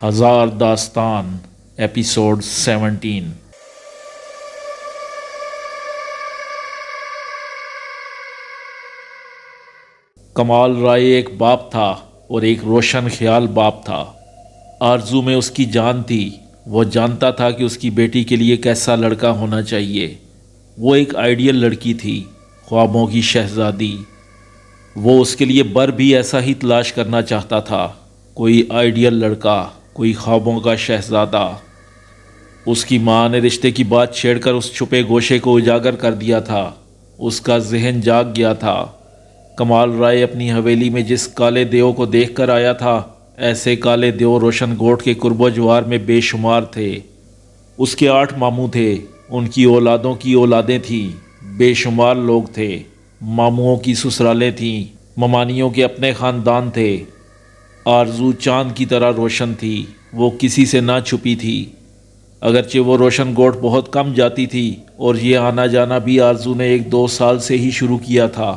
ہزار داستان ایپیسوڈ 17۔ کمال رائے ایک باپ تھا اور ایک روشن خیال باپ تھا۔ آرزو میں اس کی جان تھی۔ وہ جانتا تھا کہ اس کی بیٹی کے لیے کیسا لڑکا ہونا چاہیے۔ وہ ایک آئیڈیل لڑکی تھی، خوابوں کی شہزادی۔ وہ اس کے لیے بر بھی ایسا ہی تلاش کرنا چاہتا تھا، کوئی آئیڈیل لڑکا، کوئی خوابوں کا شہزادہ۔ اس کی ماں نے رشتے کی بات چھیڑ کر اس چھپے گوشے کو اجاگر کر دیا تھا۔ اس کا ذہن جاگ گیا تھا۔ کمال رائے اپنی حویلی میں جس کالے دیو کو دیکھ کر آیا تھا، ایسے کالے دیو روشن گوٹ کے قرب و جوار میں بے شمار تھے۔ اس کے 8 ماموں تھے، ان کی اولادوں کی اولادیں تھیں، بے شمار لوگ تھے۔ ماموں کی سسرالیں تھیں، ممانیوں کے اپنے خاندان تھے۔ آرزو چاند کی طرح روشن تھی، وہ کسی سے نہ چھپی تھی۔ اگرچہ وہ روشن گوٹ بہت کم جاتی تھی اور یہ آنا جانا بھی آرزو نے 1-2 سال سے ہی شروع کیا تھا۔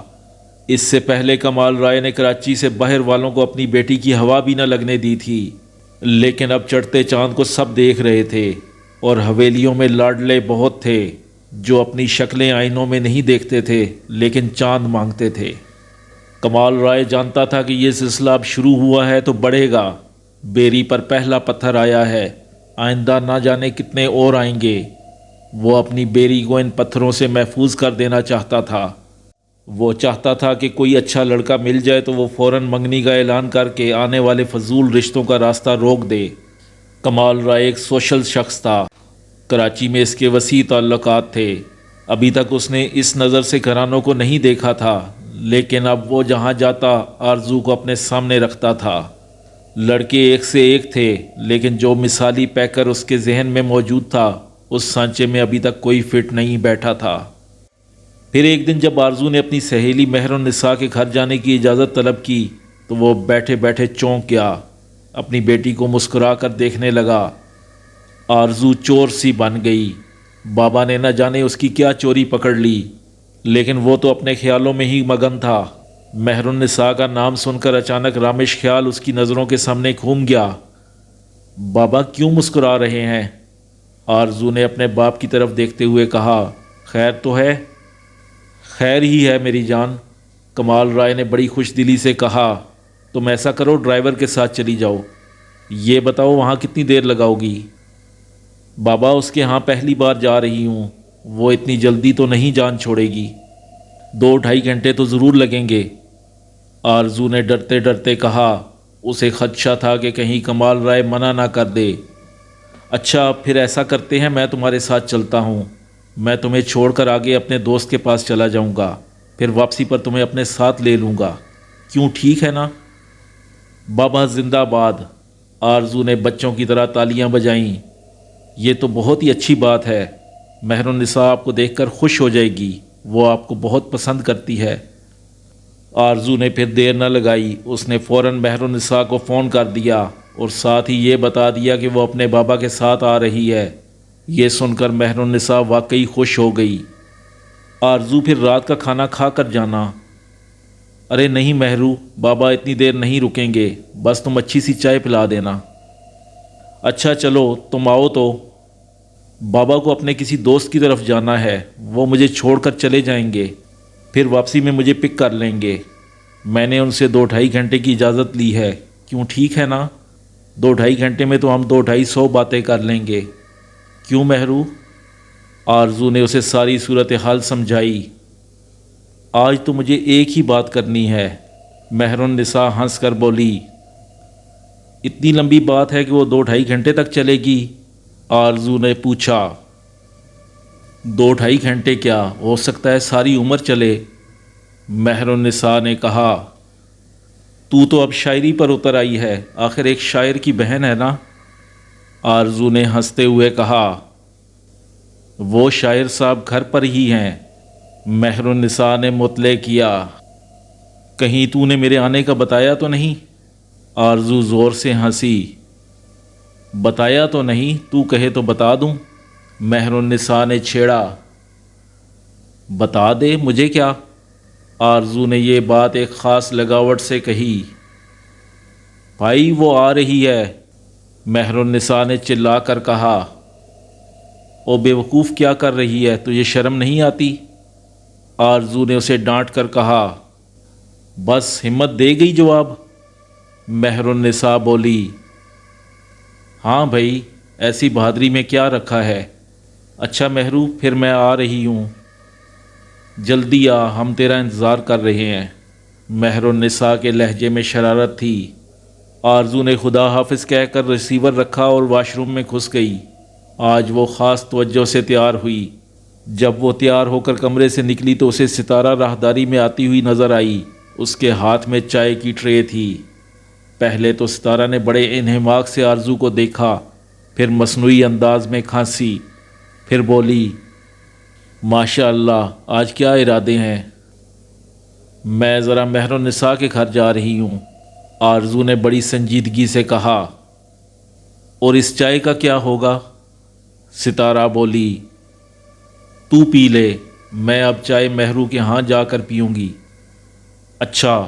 اس سے پہلے کمال رائے نے کراچی سے باہر والوں کو اپنی بیٹی کی ہوا بھی نہ لگنے دی تھی، لیکن اب چڑھتے چاند کو سب دیکھ رہے تھے اور حویلیوں میں لاڈلے بہت تھے جو اپنی شکلیں آئینوں میں نہیں دیکھتے تھے لیکن چاند مانگتے تھے۔ کمال رائے جانتا تھا کہ یہ سلسلہ اب شروع ہوا ہے تو بڑھے گا۔ بیری پر پہلا پتھر آیا ہے، آئندہ نہ جانے کتنے اور آئیں گے۔ وہ اپنی بیری کو ان پتھروں سے محفوظ کر دینا چاہتا تھا۔ وہ چاہتا تھا کہ کوئی اچھا لڑکا مل جائے تو وہ فوراً منگنی کا اعلان کر کے آنے والے فضول رشتوں کا راستہ روک دے۔ کمال رائے ایک سوشل شخص تھا۔ کراچی میں اس کے وسیع تعلقات تھے۔ ابھی تک اس نے اس نظر سے گھرانوں کو نہیں دیکھا تھا، لیکن اب وہ جہاں جاتا آرزو کو اپنے سامنے رکھتا تھا۔ لڑکے ایک سے ایک تھے، لیکن جو مثالی پیکر اس کے ذہن میں موجود تھا، اس سانچے میں ابھی تک کوئی فٹ نہیں بیٹھا تھا۔ پھر ایک دن جب آرزو نے اپنی سہیلی مہر النساء کے گھر جانے کی اجازت طلب کی تو وہ بیٹھے بیٹھے چونک گیا، اپنی بیٹی کو مسکرا کر دیکھنے لگا۔ آرزو چور سی بن گئی۔ بابا نے نہ جانے اس کی کیا چوری پکڑ لی، لیکن وہ تو اپنے خیالوں میں ہی مگن تھا۔ مہر النساء کا نام سن کر اچانک رامش خیال اس کی نظروں کے سامنے گھوم گیا۔ بابا کیوں مسکرا رہے ہیں؟ آرزو نے اپنے باپ کی طرف دیکھتے ہوئے کہا۔ خیر تو ہے؟ خیر ہی ہے میری جان، کمال رائے نے بڑی خوش دلی سے کہا۔ تم ایسا کرو، ڈرائیور کے ساتھ چلی جاؤ۔ یہ بتاؤ وہاں کتنی دیر لگاؤ گی؟ بابا اس کے ہاں پہلی بار جا رہی ہوں، وہ اتنی جلدی تو نہیں جان چھوڑے گی۔ 2-2.5 گھنٹے تو ضرور لگیں گے، آرزو نے ڈرتے ڈرتے کہا۔ اسے خدشہ تھا کہ کہیں کمال رائے منع نہ کر دے۔ اچھا پھر ایسا کرتے ہیں، میں تمہارے ساتھ چلتا ہوں۔ میں تمہیں چھوڑ کر آگے اپنے دوست کے پاس چلا جاؤں گا، پھر واپسی پر تمہیں اپنے ساتھ لے لوں گا۔ کیوں، ٹھیک ہے نا؟ بابا زندہ باد، آرزو نے بچوں کی طرح تالیاں بجائیں۔ یہ تو بہت ہی اچھی بات ہے، مہر النساء آپ کو دیکھ کر خوش ہو جائے گی، وہ آپ کو بہت پسند کرتی ہے۔ آرزو نے پھر دیر نہ لگائی، اس نے فوراً مہر النساء کو فون کر دیا اور ساتھ ہی یہ بتا دیا کہ وہ اپنے بابا کے ساتھ آ رہی ہے۔ یہ سن کر مہر النساء واقعی خوش ہو گئی۔ آرزو پھر رات کا کھانا کھا کر جانا۔ ارے نہیں مہرو، بابا اتنی دیر نہیں رکیں گے، بس تم اچھی سی چائے پلا دینا۔ اچھا چلو تم آؤ تو۔ بابا کو اپنے کسی دوست کی طرف جانا ہے، وہ مجھے چھوڑ کر چلے جائیں گے، پھر واپسی میں مجھے پک کر لیں گے۔ میں نے ان سے 2-2.5 گھنٹے کی اجازت لی ہے، کیوں ٹھیک ہے نا؟ 2-2.5 گھنٹے میں تو ہم 200-250 باتیں کر لیں گے۔ کیوں مہرو؟ آرزو نے اسے ساری صورتحال سمجھائی۔ آج تو مجھے ایک ہی بات کرنی ہے، مہر النساء ہنس کر بولی۔ اتنی لمبی بات ہے کہ وہ 2-2.5 گھنٹے تک چلے گی؟ آرزو نے پوچھا۔ 2-2.5 گھنٹے کیا، ہو سکتا ہے ساری عمر چلے، مہر النساء نے کہا۔ تو اب شاعری پر اتر آئی ہے، آخر ایک شاعر کی بہن ہے نا؟ آرزو نے ہنستے ہوئے کہا۔ وہ شاعر صاحب گھر پر ہی ہیں، مہر النساء نے مطلع کیا۔ کہیں تو نے میرے آنے کا بتایا تو نہیں؟ آرزو زور سے ہنسی۔ بتایا تو نہیں، تو کہے تو بتا دوں، مہر النساء نے چھیڑا۔ بتا دے، مجھے کیا؟ آرزو نے یہ بات ایک خاص لگاوٹ سے کہی۔ بھائی وہ آ رہی ہے، مہر النساء نے چلا کر کہا، او بے وقوف، کیا کر رہی ہے؟ تجھے شرم نہیں آتی؟ آرزو نے اسے ڈانٹ کر کہا۔ بس ہمت دے گئی جواب۔ مہر النساء بولی، ہاں بھائی، ایسی بہادری میں کیا رکھا ہے؟ اچھا مہرو، پھر میں آ رہی ہوں، جلدی آ، ہم تیرا انتظار کر رہے ہیں۔ مہر النساء کے لہجے میں شرارت تھی۔ آرزو نے خدا حافظ کہہ کر ریسیور رکھا اور واش روم میں گھس گئی۔ آج وہ خاص توجہ سے تیار ہوئی۔ جب وہ تیار ہو کر کمرے سے نکلی تو اسے ستارہ راہداری میں آتی ہوئی نظر آئی۔ اس کے ہاتھ میں چائے کی ٹرے تھی۔ پہلے تو ستارہ نے بڑے انہماک سے آرزو کو دیکھا، پھر مصنوعی انداز میں کھانسی، پھر بولی، ماشاء اللہ، آج کیا ارادے ہیں؟ میں ذرا مہر النساء کے گھر جا رہی ہوں، آرزو نے بڑی سنجیدگی سے کہا۔ اور اس چائے کا کیا ہوگا؟ ستارہ بولی، تو پی لے، میں اب چائے مہرو کے ہاں جا کر پیوں گی۔ اچھا،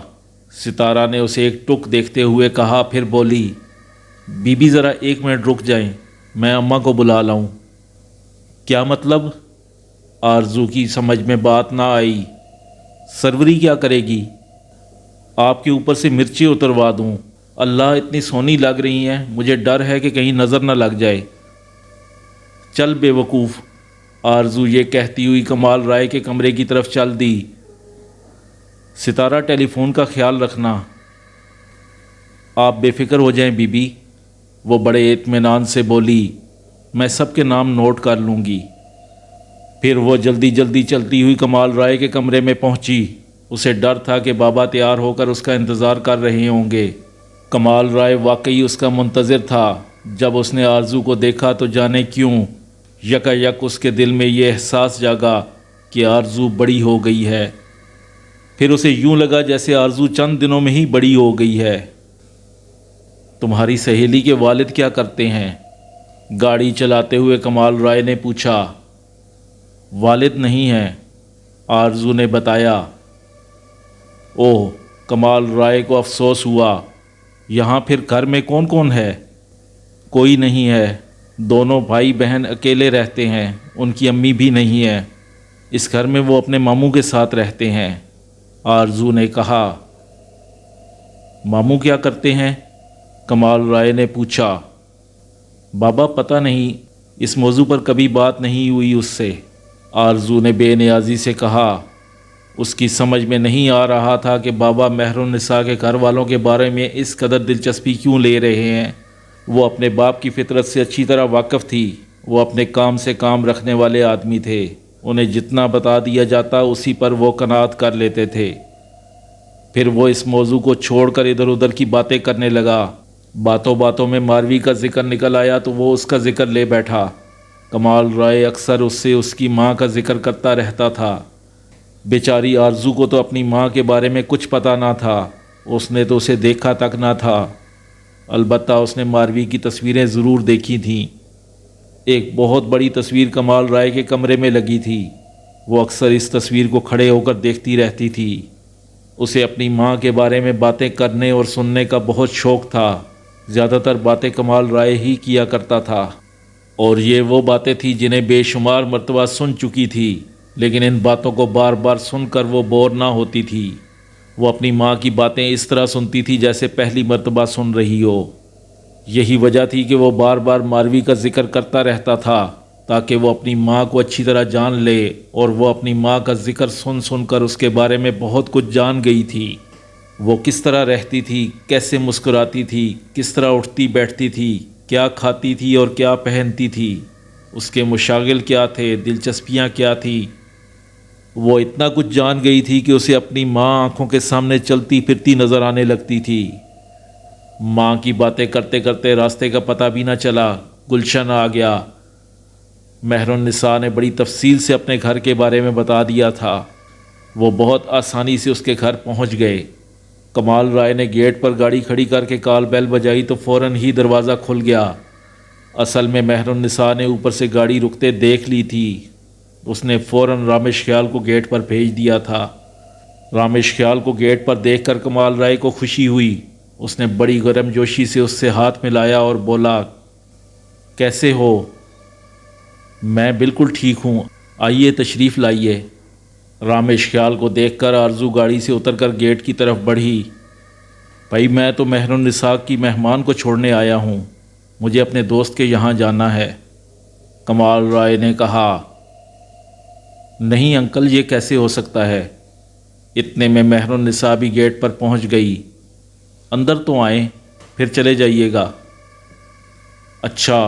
ستارہ نے اسے ایک ٹک دیکھتے ہوئے کہا، پھر بولی، بی بی ذرا 1 منٹ رک جائیں، میں اماں کو بلا لاؤں۔ کیا مطلب؟ آرزو کی سمجھ میں بات نہ آئی۔ سروری کیا کرے گی؟ آپ کے اوپر سے مرچیں اتروا دوں؟ اللہ، اتنی سونی لگ رہی ہیں، مجھے ڈر ہے کہ کہیں نظر نہ لگ جائے۔ چل بے وقوف، آرزو یہ کہتی ہوئی کمال رائے کے کمرے کی طرف چل دی۔ ستارہ، ٹیلی فون کا خیال رکھنا۔ آپ بے فکر ہو جائیں بی بی، وہ بڑے اطمینان سے بولی، میں سب کے نام نوٹ کر لوں گی۔ پھر وہ جلدی جلدی چلتی ہوئی کمال رائے کے کمرے میں پہنچی۔ اسے ڈر تھا کہ بابا تیار ہو کر اس کا انتظار کر رہے ہوں گے۔ کمال رائے واقعی اس کا منتظر تھا۔ جب اس نے آرزو کو دیکھا تو جانے کیوں یکا یک اس کے دل میں یہ احساس جاگا کہ آرزو بڑی ہو گئی ہے۔ پھر اسے یوں لگا جیسے آرزو چند دنوں میں ہی بڑی ہو گئی ہے۔ تمہاری سہیلی کے والد کیا کرتے ہیں؟ گاڑی چلاتے ہوئے کمال رائے نے پوچھا۔ والد نہیں ہیں، آرزو نے بتایا۔ اوہ، کمال رائے کو افسوس ہوا۔ یہاں پھر گھر میں کون کون ہے؟ کوئی نہیں ہے، دونوں بھائی بہن اکیلے رہتے ہیں، ان کی امی بھی نہیں ہے۔ اس گھر میں وہ اپنے ماموں کے ساتھ رہتے ہیں، آرزو نے کہا۔ ماموں کیا کرتے ہیں؟ کمال رائے نے پوچھا۔ بابا پتہ نہیں، اس موضوع پر کبھی بات نہیں ہوئی اس سے، آرزو نے بے نیازی سے کہا۔ اس کی سمجھ میں نہیں آ رہا تھا کہ بابا مہر النساء کے گھر والوں کے بارے میں اس قدر دلچسپی کیوں لے رہے ہیں۔ وہ اپنے باپ کی فطرت سے اچھی طرح واقف تھی۔ وہ اپنے کام سے کام رکھنے والے آدمی تھے۔ انہیں جتنا بتا دیا جاتا اسی پر وہ قناعت کر لیتے تھے۔ پھر وہ اس موضوع کو چھوڑ کر ادھر ادھر کی باتیں کرنے لگا۔ باتوں باتوں میں ماروی کا ذکر نکل آیا تو وہ اس کا ذکر لے بیٹھا۔ کمال رائے اکثر اس سے اس کی ماں کا ذکر کرتا رہتا تھا۔ بیچاری آرزو کو تو اپنی ماں کے بارے میں کچھ پتہ نہ تھا، اس نے تو اسے دیکھا تک نہ تھا۔ البتہ اس نے ماروی کی تصویریں ضرور دیکھی تھیں۔ ایک بہت بڑی تصویر کمال رائے کے کمرے میں لگی تھی۔ وہ اکثر اس تصویر کو کھڑے ہو کر دیکھتی رہتی تھی۔ اسے اپنی ماں کے بارے میں باتیں کرنے اور سننے کا بہت شوق تھا۔ زیادہ تر باتیں کمال رائے ہی کیا کرتا تھا، اور یہ وہ باتیں تھیں جنہیں بے شمار مرتبہ سن چکی تھی، لیکن ان باتوں کو بار بار سن کر وہ بور نہ ہوتی تھی۔ وہ اپنی ماں کی باتیں اس طرح سنتی تھی جیسے پہلی مرتبہ سن رہی ہو۔ یہی وجہ تھی کہ وہ بار بار ماروی کا ذکر کرتا رہتا تھا تاکہ وہ اپنی ماں کو اچھی طرح جان لے، اور وہ اپنی ماں کا ذکر سن سن کر اس کے بارے میں بہت کچھ جان گئی تھی۔ وہ کس طرح رہتی تھی، کیسے مسکراتی تھی، کس طرح اٹھتی بیٹھتی تھی، کیا کھاتی تھی اور کیا پہنتی تھی، اس کے مشاغل کیا تھے، دلچسپیاں کیا تھیں۔ وہ اتنا کچھ جان گئی تھی کہ اسے اپنی ماں آنکھوں کے سامنے چلتی پھرتی نظر آنے لگتی تھی۔ ماں کی باتیں کرتے کرتے راستے کا پتہ بھی نہ چلا، گلشن آ گیا۔ مہر النساء نے بڑی تفصیل سے اپنے گھر کے بارے میں بتا دیا تھا۔ وہ بہت آسانی سے اس کے گھر پہنچ گئے۔ کمال رائے نے گیٹ پر گاڑی کھڑی کر کے کال بیل بجائی تو فوراً ہی دروازہ کھل گیا۔ اصل میں مہر النساء نے اوپر سے گاڑی رکتے دیکھ لی تھی۔ اس نے فوراً رامش خیال کو گیٹ پر بھیج دیا تھا۔ رامش خیال کو گیٹ پر دیکھ کر کمال رائے کو خوشی ہوئی۔ اس نے بڑی گرم جوشی سے اس سے ہاتھ ملایا اور بولا، کیسے ہو؟ میں بالکل ٹھیک ہوں، آئیے تشریف لائیے۔ رمیش خیال کو دیکھ کر آرزو گاڑی سے اتر کر گیٹ کی طرف بڑھی۔ بھائی میں تو مہر النساء کی مہمان کو چھوڑنے آیا ہوں، مجھے اپنے دوست کے یہاں جانا ہے، کمال رائے نے کہا۔ نہیں انکل، یہ کیسے ہو سکتا ہے؟ اتنے میں مہر النساء بھی گیٹ پر پہنچ گئی۔ اندر تو آئیں، پھر چلے جائیے گا۔ اچھا،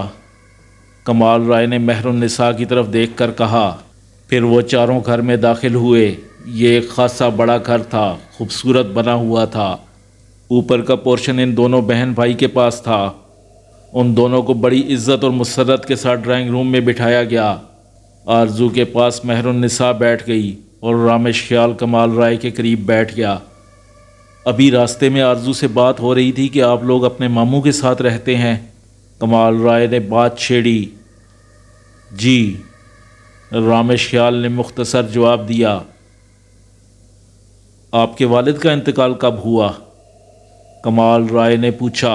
کمال رائے نے مہر النساء کی طرف دیکھ کر کہا۔ پھر وہ چاروں گھر میں داخل ہوئے۔ یہ ایک خاصا بڑا گھر تھا، خوبصورت بنا ہوا تھا۔ اوپر کا پورشن ان دونوں بہن بھائی کے پاس تھا۔ ان دونوں کو بڑی عزت اور مسرت کے ساتھ ڈرائنگ روم میں بٹھایا گیا۔ آرزو کے پاس مہر النساء بیٹھ گئی اور رمیش خیال کمال رائے کے قریب بیٹھ گیا۔ ابھی راستے میں آرزو سے بات ہو رہی تھی کہ آپ لوگ اپنے ماموں کے ساتھ رہتے ہیں؟ کمال رائے نے بات چھیڑی۔ جی، رمیش خیال نے مختصر جواب دیا۔ آپ کے والد کا انتقال کب ہوا؟ کمال رائے نے پوچھا۔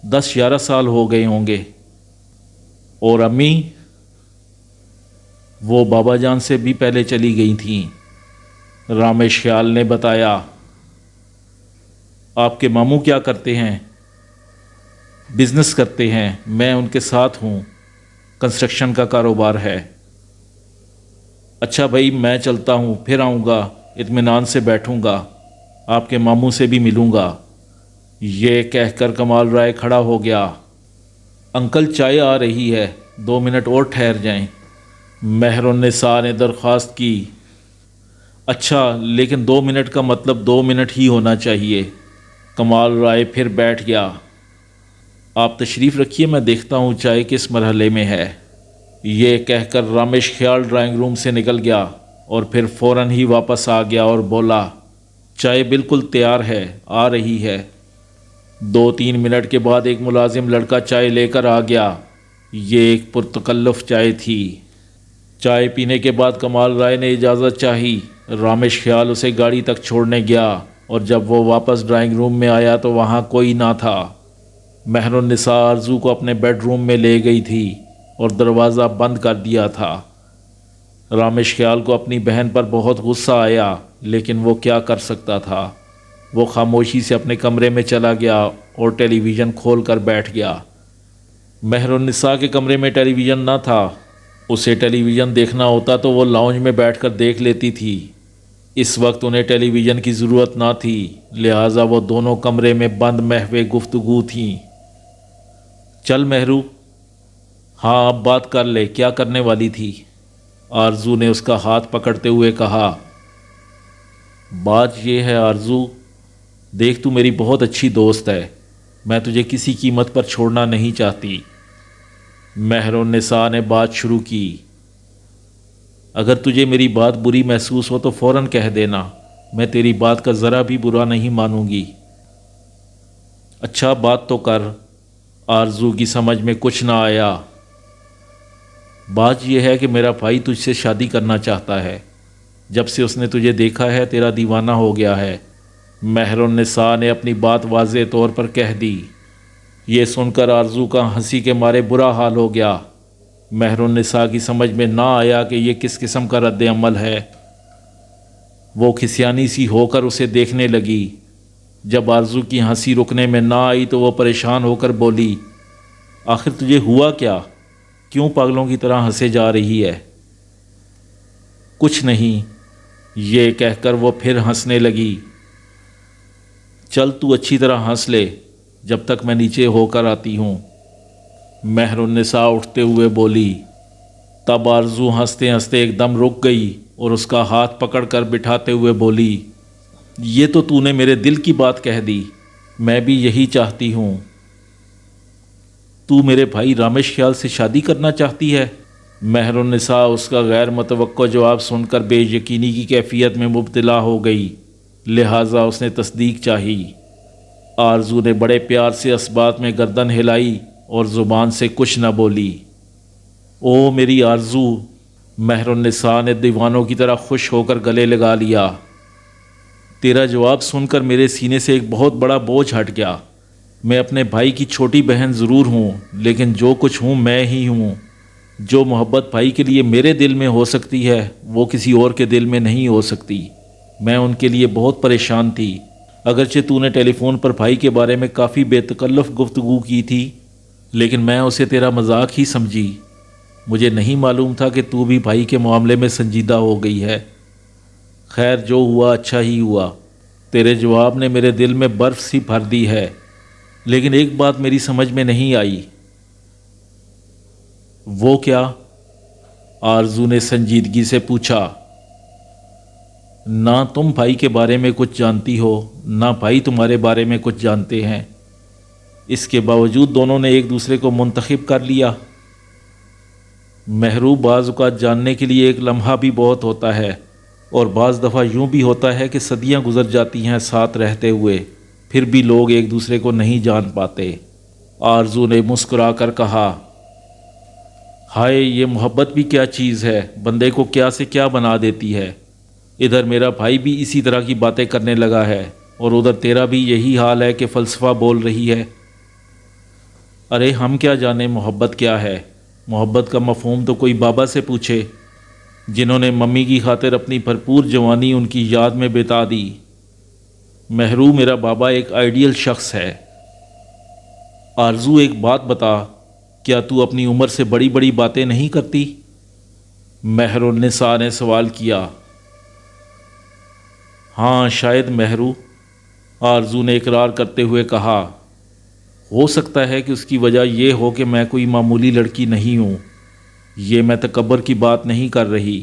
10-11 سال ہو گئے ہوں گے۔ اور امی؟ وہ بابا جان سے بھی پہلے چلی گئی تھیں، رمیش خیال نے بتایا۔ آپ کے ماموں کیا کرتے ہیں؟ بزنس کرتے ہیں، میں ان کے ساتھ ہوں، کنسٹرکشن کا کاروبار ہے۔ اچھا بھائی، میں چلتا ہوں، پھر آؤں گا، اطمینان سے بیٹھوں گا، آپ کے ماموں سے بھی ملوں گا۔ یہ کہہ کر کمال رائے کھڑا ہو گیا۔ انکل چائے آ رہی ہے، 2 منٹ اور ٹھہر جائیں، مہر النساء نے درخواست کی۔ اچھا، لیکن 2 منٹ کا مطلب 2 منٹ ہی ہونا چاہیے۔ کمال رائے پھر بیٹھ گیا۔ آپ تشریف رکھیے، میں دیکھتا ہوں چائے کس مرحلے میں ہے۔ یہ کہہ کر رمیش خیال ڈرائنگ روم سے نکل گیا اور پھر فوراً ہی واپس آ گیا اور بولا، چائے بالکل تیار ہے، آ رہی ہے۔ 2-3 منٹ کے بعد ایک ملازم لڑکا چائے لے کر آ گیا۔ یہ ایک پرتکلف چائے تھی۔ چائے پینے کے بعد کمال رائے نے اجازت چاہی۔ رمیش خیال اسے گاڑی تک چھوڑنے گیا اور جب وہ واپس ڈرائنگ روم میں آیا تو وہاں کوئی نہ تھا۔ مہر النساء آرزو کو اپنے بیڈ روم میں لے گئی تھی اور دروازہ بند کر دیا تھا۔ رمیش خیال کو اپنی بہن پر بہت غصہ آیا، لیکن وہ کیا کر سکتا تھا؟ وہ خاموشی سے اپنے کمرے میں چلا گیا اور ٹیلی ویژن کھول کر بیٹھ گیا۔ مہر النساء کے کمرے میں ٹیلی ویژن نہ تھا۔ اسے ٹیلی ویژن دیکھنا ہوتا تو وہ لاؤنج میں بیٹھ کر دیکھ لیتی تھی۔ اس وقت انہیں ٹیلی ویژن کی ضرورت نہ تھی، لہٰذا وہ دونوں کمرے میں بند محو گفتگو تھیں۔ چل مہرو، ہاں اب بات کر لے، کیا کرنے والی تھی؟ آرزو نے اس کا ہاتھ پکڑتے ہوئے کہا۔ بات یہ ہے آرزو، دیکھ تو میری بہت اچھی دوست ہے، میں تجھے کسی قیمت پر چھوڑنا نہیں چاہتی۔ مہر النساء نے بات شروع کی۔ اگر تجھے میری بات بری محسوس ہو تو فوراً کہہ دینا، میں تیری بات کا ذرا بھی برا نہیں مانوں گی۔ اچھا بات تو کر۔ آرزو کی سمجھ میں کچھ نہ آیا۔ بات یہ ہے کہ میرا بھائی تجھ سے شادی کرنا چاہتا ہے، جب سے اس نے تجھے دیکھا ہے تیرا دیوانہ ہو گیا ہے۔ مہر النساء نے اپنی بات واضح طور پر کہہ دی۔ یہ سن کر آرزو کا ہنسی کے مارے برا حال ہو گیا۔ مہر النساء کی سمجھ میں نہ آیا کہ یہ کس قسم کا رد عمل ہے۔ وہ کھسیانی سی ہو کر اسے دیکھنے لگی۔ جب آرزو کی ہنسی رکنے میں نہ آئی تو وہ پریشان ہو کر بولی، آخر تجھے ہوا کیا؟ کیوں پاگلوں کی طرح ہنسے جا رہی ہے؟ کچھ نہیں، یہ کہہ کر وہ پھر ہنسنے لگی۔ چل تو اچھی طرح ہنس لے جب تک میں نیچے ہو کر آتی ہوں، مہر النساء اٹھتے ہوئے بولی۔ تب آرزو ہنستے ہنستے ایک دم رک گئی اور اس کا ہاتھ پکڑ کر بٹھاتے ہوئے بولی، یہ تو نے میرے دل کی بات کہہ دی، میں بھی یہی چاہتی ہوں۔ تو میرے بھائی رمیش خیال سے شادی کرنا چاہتی ہے؟ مہر النساء اس کا غیر متوقع جواب سن کر بے یقینی کی کیفیت میں مبتلا ہو گئی، لہٰذا اس نے تصدیق چاہی۔ آرزو نے بڑے پیار سے اس بات میں گردن ہلائی اور زبان سے کچھ نہ بولی۔ او میری آرزو، مہر النساء نے دیوانوں کی طرح خوش ہو کر گلے لگا لیا۔ تیرا جواب سن کر میرے سینے سے ایک بہت بڑا بوجھ ہٹ گیا۔ میں اپنے بھائی کی چھوٹی بہن ضرور ہوں، لیکن جو کچھ ہوں میں ہی ہوں۔ جو محبت بھائی کے لیے میرے دل میں ہو سکتی ہے وہ کسی اور کے دل میں نہیں ہو سکتی۔ میں ان کے لیے بہت پریشان تھی۔ اگرچہ تو نے ٹیلی فون پر بھائی کے بارے میں کافی بے تکلف گفتگو کی تھی، لیکن میں اسے تیرا مذاق ہی سمجھی۔ مجھے نہیں معلوم تھا کہ تو بھی بھائی کے معاملے میں سنجیدہ ہو گئی ہے۔ خیر، جو ہوا اچھا ہی ہوا۔ تیرے جواب نے میرے دل میں برف سی بھر دی ہے، لیکن ایک بات میری سمجھ میں نہیں آئی۔ وہ کیا؟ آرزو نے سنجیدگی سے پوچھا۔ نہ تم بھائی کے بارے میں کچھ جانتی ہو، نہ بھائی تمہارے بارے میں کچھ جانتے ہیں۔ اس کے باوجود دونوں نے ایک دوسرے کو منتخب کر لیا۔ محروب بعض اوقات جاننے کے لیے ایک لمحہ بھی بہت ہوتا ہے، اور بعض دفعہ یوں بھی ہوتا ہے کہ صدیاں گزر جاتی ہیں ساتھ رہتے ہوئے، پھر بھی لوگ ایک دوسرے کو نہیں جان پاتے۔ آرزو نے مسکرا کر کہا، ہائے یہ محبت بھی کیا چیز ہے، بندے کو کیا سے کیا بنا دیتی ہے۔ ادھر میرا بھائی بھی اسی طرح کی باتیں کرنے لگا ہے، اور ادھر تیرا بھی یہی حال ہے کہ فلسفہ بول رہی ہے۔ ارے ہم کیا جانے محبت کیا ہے؟ محبت کا مفہوم تو کوئی بابا سے پوچھے، جنہوں نے ممی کی خاطر اپنی بھرپور جوانی ان کی یاد میں بتا دی۔ محرو میرا بابا ایک آئیڈیل شخص ہے۔ آرزو ایک بات بتا، کیا تو اپنی عمر سے بڑی بڑی باتیں نہیں کرتی؟ مہر النساء نے سوال کیا۔ ہاں شاید محرو، آرزو نے اقرار کرتے ہوئے کہا۔ ہو سکتا ہے کہ اس کی وجہ یہ ہو کہ میں کوئی معمولی لڑکی نہیں ہوں۔ یہ میں تکبر کی بات نہیں کر رہی۔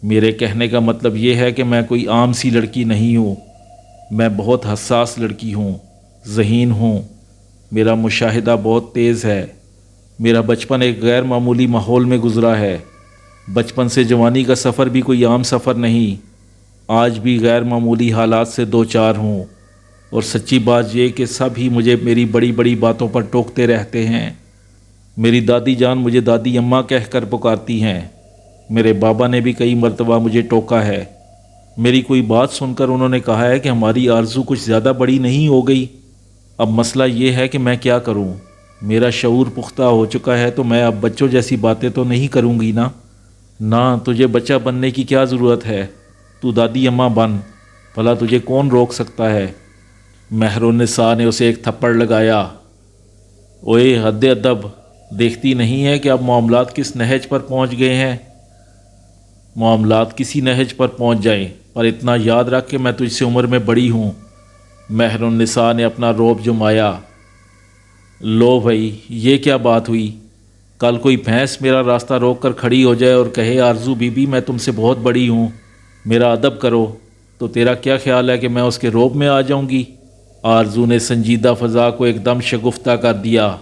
میرے کہنے کا مطلب یہ ہے کہ میں کوئی عام سی لڑکی نہیں ہوں۔ میں بہت حساس لڑکی ہوں، ذہین ہوں، میرا مشاہدہ بہت تیز ہے۔ میرا بچپن ایک غیر معمولی ماحول میں گزرا ہے۔ بچپن سے جوانی کا سفر بھی کوئی عام سفر نہیں۔ آج بھی غیر معمولی حالات سے دو چار ہوں، اور سچی بات یہ کہ سب ہی مجھے میری بڑی بڑی باتوں پر ٹوکتے رہتے ہیں۔ میری دادی جان مجھے دادی اماں کہہ کر پکارتی ہیں۔ میرے بابا نے بھی کئی مرتبہ مجھے ٹوکا ہے۔ میری کوئی بات سن کر انہوں نے کہا ہے کہ ہماری آرزو کچھ زیادہ بڑی نہیں ہو گئی۔ اب مسئلہ یہ ہے کہ میں کیا کروں؟ میرا شعور پختہ ہو چکا ہے تو میں اب بچوں جیسی باتیں تو نہیں کروں گی نا۔ نہ، تجھے بچہ بننے کی کیا ضرورت ہے؟ تو دادی اماں بن، بھلا تجھے کون روک سکتا ہے؟ مہر النساء نے اسے ایک تھپڑ لگایا۔ اوئے حد ادب، دیکھتی نہیں ہے کہ اب معاملات کس نہج پر پہنچ گئے ہیں؟ معاملات کسی نہج پر پہنچ جائیں، پر اتنا یاد رکھ کہ میں تجھ سے عمر میں بڑی ہوں۔ مہر النساء نے اپنا رعب جمایا۔ لو بھائی، یہ کیا بات ہوئی؟ کل کوئی بھینس میرا راستہ روک کر کھڑی ہو جائے اور کہے آرزو بی بی میں تم سے بہت بڑی ہوں، میرا ادب کرو، تو تیرا کیا خیال ہے کہ میں اس کے رعب میں آ جاؤں گی؟ آرزو نے سنجیدہ فضا کو ایک دم شگفتہ کر دیا۔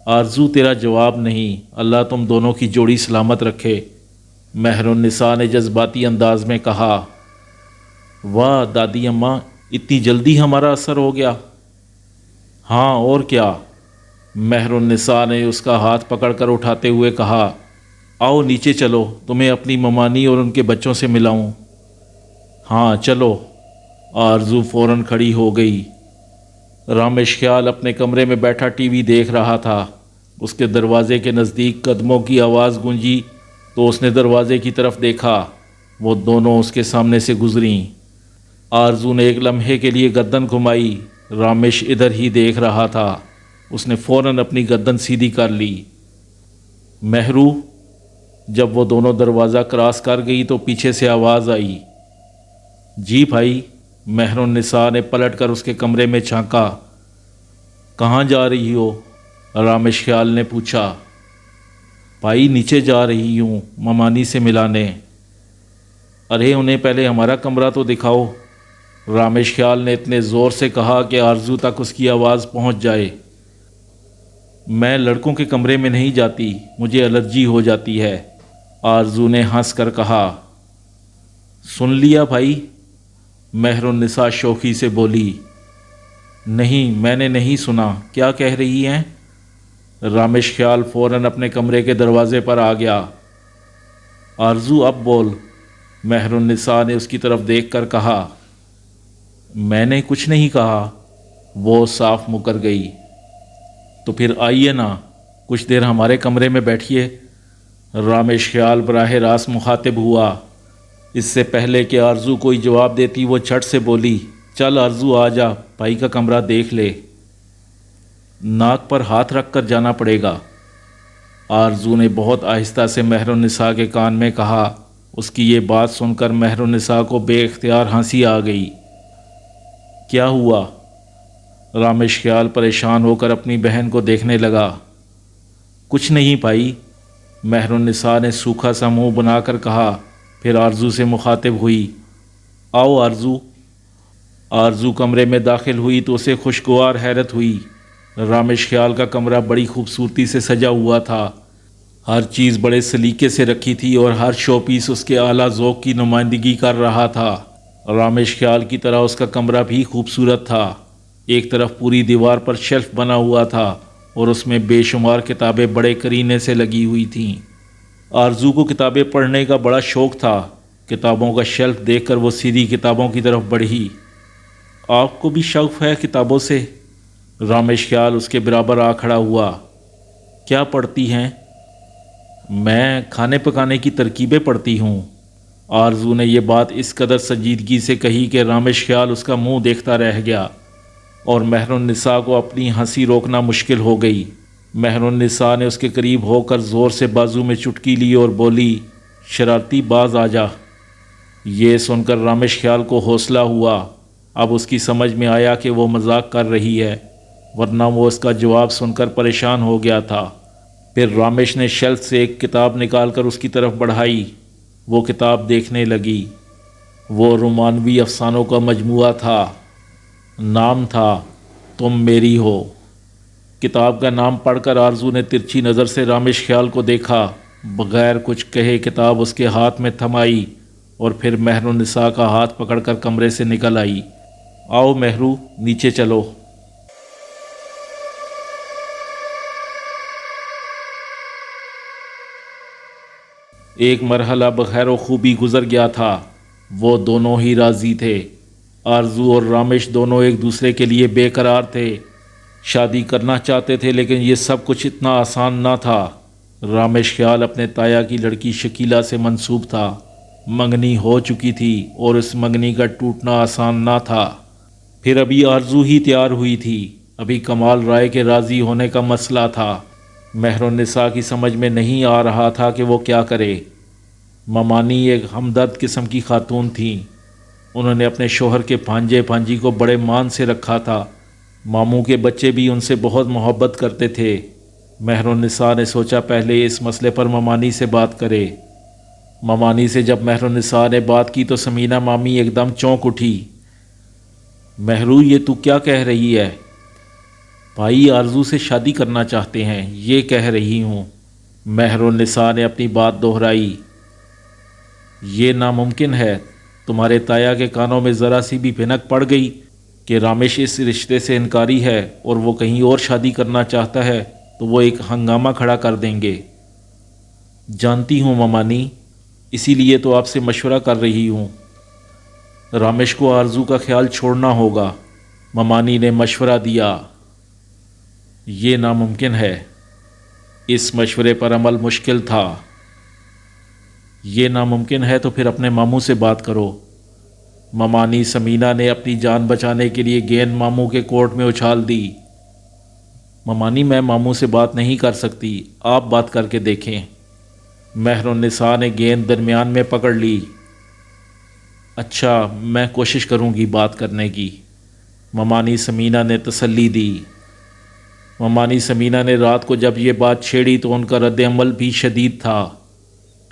آرزو تیرا جواب نہیں، اللہ تم دونوں کی جوڑی سلامت رکھے، مہر النساء نے جذباتی انداز میں کہا۔ واہ دادی اماں، اتنی جلدی ہمارا اثر ہو گیا؟ ہاں اور کیا؟ مہر النساء نے اس کا ہاتھ پکڑ کر اٹھاتے ہوئے کہا۔ آؤ نیچے چلو، تمہیں اپنی ممانی اور ان کے بچوں سے ملاؤں۔ ہاں چلو۔ آرزو فوراً کھڑی ہو گئی۔ رامش خیال اپنے کمرے میں بیٹھا ٹی وی دیکھ رہا تھا۔ اس کے دروازے کے نزدیک قدموں کی آواز گونجی تو اس نے دروازے کی طرف دیکھا۔ وہ دونوں اس کے سامنے سے گزریں۔ آرزو نے ایک لمحے کے لیے گردن گھمائی۔ رامش ادھر ہی دیکھ رہا تھا۔ اس نے فوراً اپنی گردن سیدھی کر لی۔ محرو، جب وہ دونوں دروازہ کراس کر گئی تو پیچھے سے آواز آئی۔ جی بھائی؟ مہر النساء نے پلٹ کر اس کے کمرے میں جھانکا۔ کہاں جا رہی ہو؟ رامش خیال نے پوچھا۔ بھائی نیچے جا رہی ہوں ممانی سے ملانے۔ ارے انہیں پہلے ہمارا کمرہ تو دکھاؤ، رامش خیال نے اتنے زور سے کہا کہ آرزو تک اس کی آواز پہنچ جائے۔ میں لڑکوں کے کمرے میں نہیں جاتی، مجھے الرجی ہو جاتی ہے، آرزو نے ہنس کر کہا۔ سن لیا بھائی؟ مہر النساء شوخی سے بولی۔ نہیں، میں نے نہیں سنا، کیا کہہ رہی ہیں؟ رامش خیال فوراً اپنے کمرے کے دروازے پر آ گیا۔ آرزو اب بول، مہر النساء نے اس کی طرف دیکھ کر کہا۔ میں نے کچھ نہیں کہا، وہ صاف مکر گئی۔ تو پھر آئیے نا، کچھ دیر ہمارے کمرے میں بیٹھیے۔ رامش خیال براہ راست مخاطب ہوا۔ اس سے پہلے کہ آرزو کوئی جواب دیتی وہ جھٹ سے بولی، چل آرزو آ جا، بھائی کا کمرہ دیکھ لے، ناک پر ہاتھ رکھ کر جانا پڑے گا۔ آرزو نے بہت آہستہ سے مہرالنساء کے کان میں کہا۔ اس کی یہ بات سن کر مہرالنساء کو بے اختیار ہنسی آ گئی۔ کیا ہوا؟ رامش خیال پریشان ہو کر اپنی بہن کو دیکھنے لگا۔ کچھ نہیں بھائی، مہرالنساء نے سوکھا سا منہ بنا کر کہا۔ پھر آرزو سے مخاطب ہوئی، آؤ آرزو۔ آرزو کمرے میں داخل ہوئی تو اسے خوشگوار حیرت ہوئی۔ رامش خیال کا کمرہ بڑی خوبصورتی سے سجا ہوا تھا، ہر چیز بڑے سلیقے سے رکھی تھی اور ہر شو پیس اس کے اعلیٰ ذوق کی نمائندگی کر رہا تھا۔ رامش خیال کی طرح اس کا کمرہ بھی خوبصورت تھا۔ ایک طرف پوری دیوار پر شیلف بنا ہوا تھا اور اس میں بے شمار کتابیں بڑے کرینے سے لگی ہوئی تھیں۔ آرزو کو کتابیں پڑھنے کا بڑا شوق تھا۔ کتابوں کا شیلف دیکھ کر وہ سیدھی کتابوں کی طرف بڑھی۔ آپ کو بھی شوق ہے کتابوں سے؟ رامش خیال اس کے برابر آ کھڑا ہوا۔ کیا پڑھتی ہیں؟ میں کھانے پکانے کی ترکیبیں پڑھتی ہوں۔ آرزو نے یہ بات اس قدر سنجیدگی سے کہی کہ رامش خیال اس کا منہ دیکھتا رہ گیا اور مہرالنساء کو اپنی ہنسی روکنا مشکل ہو گئی۔ مہرالنساء نے اس کے قریب ہو کر زور سے بازو میں چٹکی لی اور بولی، شرارتی باز آ جا۔ یہ سن کر رامش خیال کو حوصلہ ہوا۔ اب اس کی سمجھ میں آیا کہ وہ مذاق کر رہی ہے، ورنہ وہ اس کا جواب سن کر پریشان ہو گیا تھا۔ پھر رامش نے شیلف سے ایک کتاب نکال کر اس کی طرف بڑھائی۔ وہ کتاب دیکھنے لگی۔ وہ رومانوی افسانوں کا مجموعہ تھا۔ نام تھا تم میری ہو۔ کتاب کا نام پڑھ کر آرزو نے ترچھی نظر سے رامش خیال کو دیکھا۔ بغیر کچھ کہے کتاب اس کے ہاتھ میں تھمائی اور پھر مہرالنساء کا ہاتھ پکڑ کر کمرے سے نکل آئی۔ آؤ مہرو، نیچے چلو۔ ایک مرحلہ بخیر و خوبی گزر گیا تھا۔ وہ دونوں ہی راضی تھے۔ آرزو اور رامش دونوں ایک دوسرے کے لیے بے قرار تھے، شادی کرنا چاہتے تھے، لیکن یہ سب کچھ اتنا آسان نہ تھا۔ رامش خیال اپنے تایا کی لڑکی شکیلہ سے منسوب تھا۔ منگنی ہو چکی تھی اور اس منگنی کا ٹوٹنا آسان نہ تھا۔ پھر ابھی آرزو ہی تیار ہوئی تھی، ابھی کمال رائے کے راضی ہونے کا مسئلہ تھا۔ مہرالنساء کی سمجھ میں نہیں آ رہا تھا کہ وہ کیا کرے۔ ممانی ایک ہمدرد قسم کی خاتون تھیں۔ انہوں نے اپنے شوہر کے بھانجے بھانجی کو بڑے مان سے رکھا تھا۔ ماموں کے بچے بھی ان سے بہت محبت کرتے تھے۔ مہرالنساء نے سوچا پہلے اس مسئلے پر ممانی سے بات کرے۔ ممانی سے جب مہرالنساء نے بات کی تو سمینہ مامی ایک دم چونک اٹھی۔ مہرو، یہ تو کیا کہہ رہی ہے؟ بھائی آرزو سے شادی کرنا چاہتے ہیں، یہ کہہ رہی ہوں۔ مہرالنساء نے اپنی بات دہرائی۔ یہ ناممکن ہے۔ تمہارے تایا کے کانوں میں ذرا سی بھی بھنک پڑ گئی کہ رامش اس رشتے سے انکاری ہے اور وہ کہیں اور شادی کرنا چاہتا ہے تو وہ ایک ہنگامہ کھڑا کر دیں گے۔ جانتی ہوں ممانی، اسی لیے تو آپ سے مشورہ کر رہی ہوں۔ رامش کو آرزو کا خیال چھوڑنا ہوگا، ممانی نے مشورہ دیا۔ یہ ناممکن ہے۔ اس مشورے پر عمل مشکل تھا۔ یہ ناممکن ہے تو پھر اپنے ماموں سے بات کرو۔ ممانی سمینہ نے اپنی جان بچانے کے لیے گیند ماموں کے کورٹ میں اچھال دی۔ ممانی، میں ماموں سے بات نہیں کر سکتی، آپ بات کر کے دیکھیں۔ مہرالنساء نے گیند درمیان میں پکڑ لی۔ اچھا، میں کوشش کروں گی بات کرنے کی، ممانی سمینہ نے تسلی دی۔ ممانی سمینہ نے رات کو جب یہ بات چھیڑی تو ان کا رد عمل بھی شدید تھا۔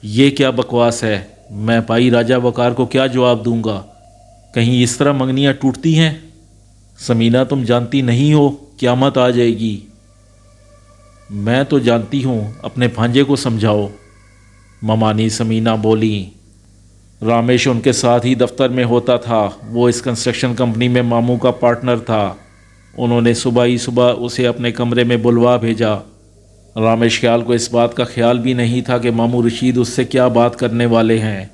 یہ کیا بکواس ہے؟ میں بھائی راجہ وقار کو کیا جواب دوں گا؟ کہیں اس طرح منگنیاں ٹوٹتی ہیں؟ سمینہ، تم جانتی نہیں ہو قیامت آ جائے گی۔ میں تو جانتی ہوں، اپنے بھانجے کو سمجھاؤ، ممانی سمینہ بولی۔ رامش ان کے ساتھ ہی دفتر میں ہوتا تھا۔ وہ اس کنسٹرکشن کمپنی میں ماموں کا پارٹنر تھا۔ انہوں نے صبح ہی صبح اسے اپنے کمرے میں بلوا بھیجا۔ رامش خیال کو اس بات کا خیال بھی نہیں تھا کہ ماموں رشید اس سے کیا بات کرنے والے ہیں۔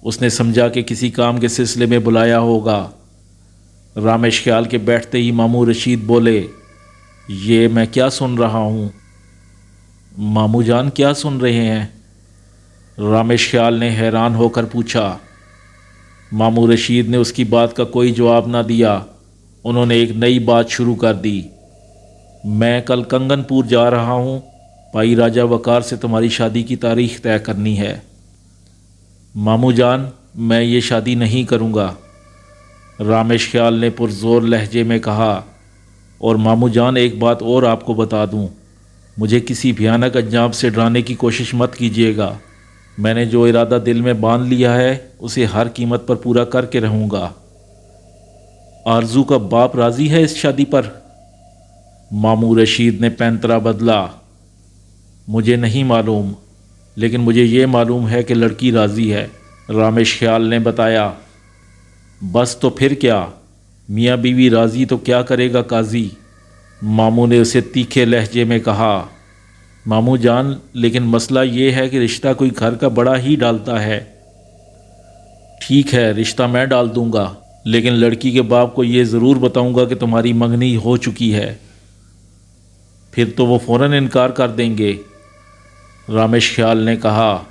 اس نے سمجھا کہ کسی کام کے سلسلے میں بلایا ہوگا۔ رامش خیال کے بیٹھتے ہی ماموں رشید بولے، یہ میں کیا سن رہا ہوں؟ ماموں جان کیا سن رہے ہیں؟ رامش خیال نے حیران ہو کر پوچھا۔ ماموں رشید نے اس کی بات کا کوئی جواب نہ دیا۔ انہوں نے ایک نئی بات شروع کر دی۔ میں کل کنگن پور جا رہا ہوں، بھائی راجہ وقار سے تمہاری شادی کی تاریخ طے کرنی ہے۔ ماموں جان میں یہ شادی نہیں کروں گا، رامش خیال نے پرزور لہجے میں کہا۔ اور ماموں جان ایک بات اور آپ کو بتا دوں، مجھے کسی بھیانک انجام سے ڈرانے کی کوشش مت کیجیے گا۔ میں نے جو ارادہ دل میں باندھ لیا ہے اسے ہر قیمت پر پورا کر کے رہوں گا۔ آرزو کا باپ راضی ہے اس شادی پر؟ ماموں رشید نے پینترا بدلا۔ مجھے نہیں معلوم، لیکن مجھے یہ معلوم ہے کہ لڑکی راضی ہے، رامش خیال نے بتایا۔ بس تو پھر کیا، میاں بیوی راضی تو کیا کرے گا قاضی، ماموں نے اسے تیکھے لہجے میں کہا۔ ماموں جان لیکن مسئلہ یہ ہے کہ رشتہ کوئی گھر کا بڑا ہی ڈالتا ہے۔ ٹھیک ہے رشتہ میں ڈال دوں گا، لیکن لڑکی کے باپ کو یہ ضرور بتاؤں گا کہ تمہاری منگنی ہو چکی ہے۔ پھر تو وہ فوراً انکار کر دیں گے، رامش خیال نے کہا۔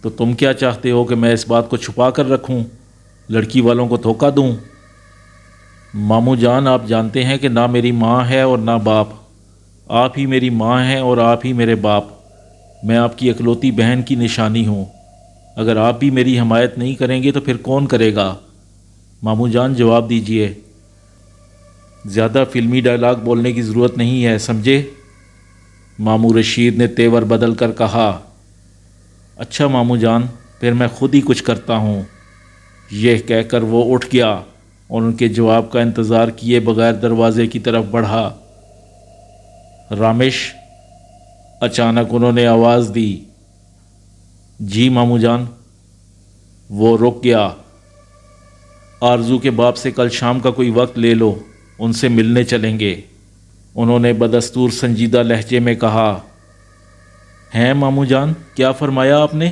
تو تم کیا چاہتے ہو کہ میں اس بات کو چھپا کر رکھوں، لڑکی والوں کو دھوکہ دوں؟ ماموں جان آپ جانتے ہیں کہ نہ میری ماں ہے اور نہ باپ، آپ ہی میری ماں ہیں اور آپ ہی میرے باپ۔ میں آپ کی اکلوتی بہن کی نشانی ہوں، اگر آپ بھی میری حمایت نہیں کریں گے تو پھر کون کرے گا؟ ماموں جان جواب دیجئے۔ زیادہ فلمی ڈائلاگ بولنے کی ضرورت نہیں ہے، سمجھے؟ ماموں رشید نے تیور بدل کر کہا۔ اچھا ماموں جان پھر میں خود ہی کچھ کرتا ہوں، یہ کہہ کر وہ اٹھ گیا اور ان کے جواب کا انتظار کیے بغیر دروازے کی طرف بڑھا۔ رامش، اچانک انہوں نے آواز دی۔ جی ماموں جان۔ وہ رک گیا۔ آرزو کے باپ سے کل شام کا کوئی وقت لے لو، ان سے ملنے چلیں گے، انہوں نے بدستور سنجیدہ لہجے میں کہا۔ ہیں ماموں جان کیا فرمایا آپ نے؟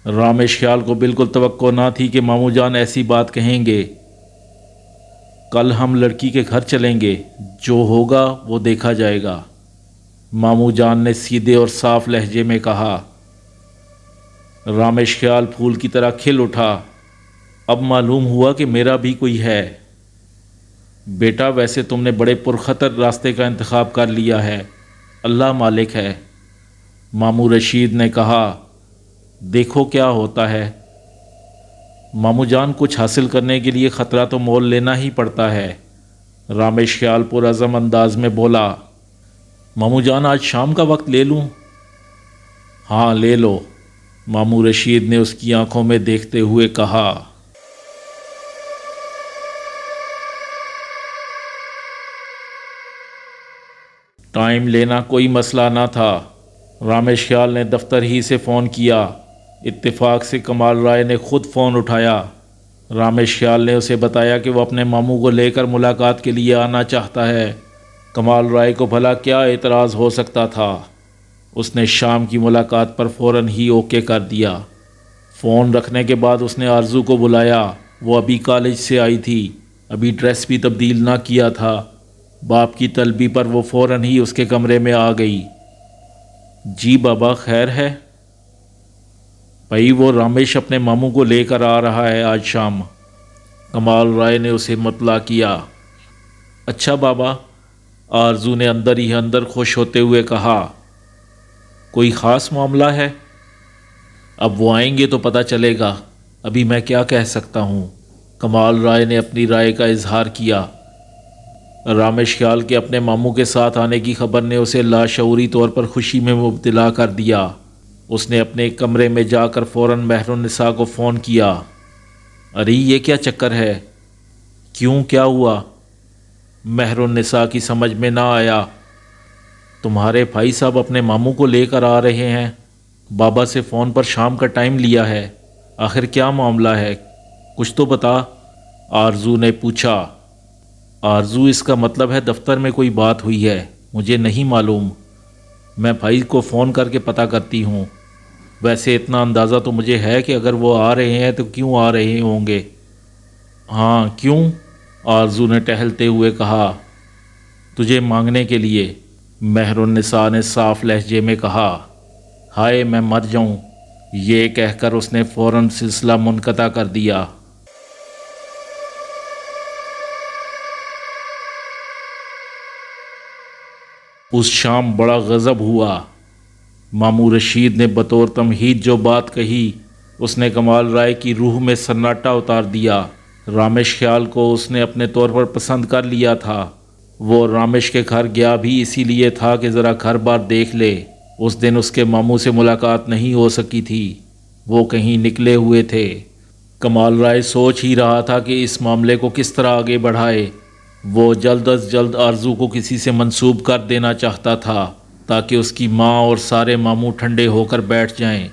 رامش خیال کو بالکل توقع نہ تھی کہ ماموں جان ایسی بات کہیں گے۔ کل ہم لڑکی کے گھر چلیں گے، جو ہوگا وہ دیکھا جائے گا، ماموں جان نے سیدھے اور صاف لہجے میں کہا۔ رامش خیال پھول کی طرح کھل اٹھا۔ اب معلوم ہوا کہ میرا بھی کوئی ہے۔ بیٹا ویسے تم نے بڑے پرخطر راستے کا انتخاب کر لیا ہے، اللہ مالک ہے، ماموں رشید نے کہا۔ دیکھو کیا ہوتا ہے۔ ماموں جان کچھ حاصل کرنے کے لیے خطرہ تو مول لینا ہی پڑتا ہے، رامش خیال پرعزم انداز میں بولا۔ ماموں جان آج شام کا وقت لے لوں؟ ہاں لے لو، ماموں رشید نے اس کی آنکھوں میں دیکھتے ہوئے کہا۔ ٹائم لینا کوئی مسئلہ نہ تھا۔ رامش خیال نے دفتر ہی سے فون کیا۔ اتفاق سے کمال رائے نے خود فون اٹھایا۔ رامش خیال نے اسے بتایا کہ وہ اپنے ماموں کو لے کر ملاقات کے لیے آنا چاہتا ہے۔ کمال رائے کو بھلا کیا اعتراض ہو سکتا تھا، اس نے شام کی ملاقات پر فوراً ہی اوکے کر دیا۔ فون رکھنے کے بعد اس نے آرزو کو بلایا۔ وہ ابھی کالج سے آئی تھی، ابھی ڈریس بھی تبدیل نہ کیا تھا۔ باپ کی طلبی پر وہ فوراً ہی اس کے کمرے میں آ گئی۔ جی بابا خیر ہے؟ بھائی وہ رامش اپنے ماموں کو لے کر آ رہا ہے آج شام، کمال رائے نے اسے مطلع کیا۔ اچھا بابا، آرزو نے اندر ہی اندر خوش ہوتے ہوئے کہا۔ کوئی خاص معاملہ ہے؟ اب وہ آئیں گے تو پتہ چلے گا، ابھی میں کیا کہہ سکتا ہوں، کمال رائے نے اپنی رائے کا اظہار کیا۔ رامش خیال کے اپنے ماموں کے ساتھ آنے کی خبر نے اسے لاشعوری طور پر خوشی میں مبتلا کر دیا۔ اس نے اپنے کمرے میں جا کر فوراً مہر النساء کو فون کیا۔ ارے یہ کیا چکر ہے؟ کیوں کیا ہوا؟ مہر النساء کی سمجھ میں نہ آیا۔ تمہارے بھائی صاحب اپنے ماموں کو لے کر آ رہے ہیں، بابا سے فون پر شام کا ٹائم لیا ہے، آخر کیا معاملہ ہے، کچھ تو بتا، آرزو نے پوچھا۔ آرزو اس کا مطلب ہے دفتر میں کوئی بات ہوئی ہے، مجھے نہیں معلوم، میں بھائی کو فون کر کے پتہ کرتی ہوں۔ ویسے اتنا اندازہ تو مجھے ہے کہ اگر وہ آ رہے ہیں تو کیوں آ رہے ہوں گے۔ ہاں کیوں؟ آرزو نے ٹہلتے ہوئے کہا، تجھے مانگنے کے لیے۔ مہر النساء نے صاف لہجے میں کہا، ہائے میں مر جاؤں۔ یہ کہہ کر اس نے فوراً سلسلہ منقطع کر دیا۔ اس شام بڑا غضب ہوا۔ ماموں رشید نے بطور تمہید جو بات کہی اس نے کمال رائے کی روح میں سناٹا اتار دیا۔ رامش خیال کو اس نے اپنے طور پر پسند کر لیا تھا۔ وہ رامش کے گھر گیا بھی اسی لیے تھا کہ ذرا گھر بار دیکھ لے۔ اس دن اس کے ماموں سے ملاقات نہیں ہو سکی تھی، وہ کہیں نکلے ہوئے تھے۔ کمال رائے سوچ ہی رہا تھا کہ اس معاملے کو کس طرح آگے بڑھائے۔ وہ جلد از جلد آرزو کو کسی سے منسوب کر دینا چاہتا تھا تاکہ اس کی ماں اور سارے ماموں ٹھنڈے ہو کر بیٹھ جائیں۔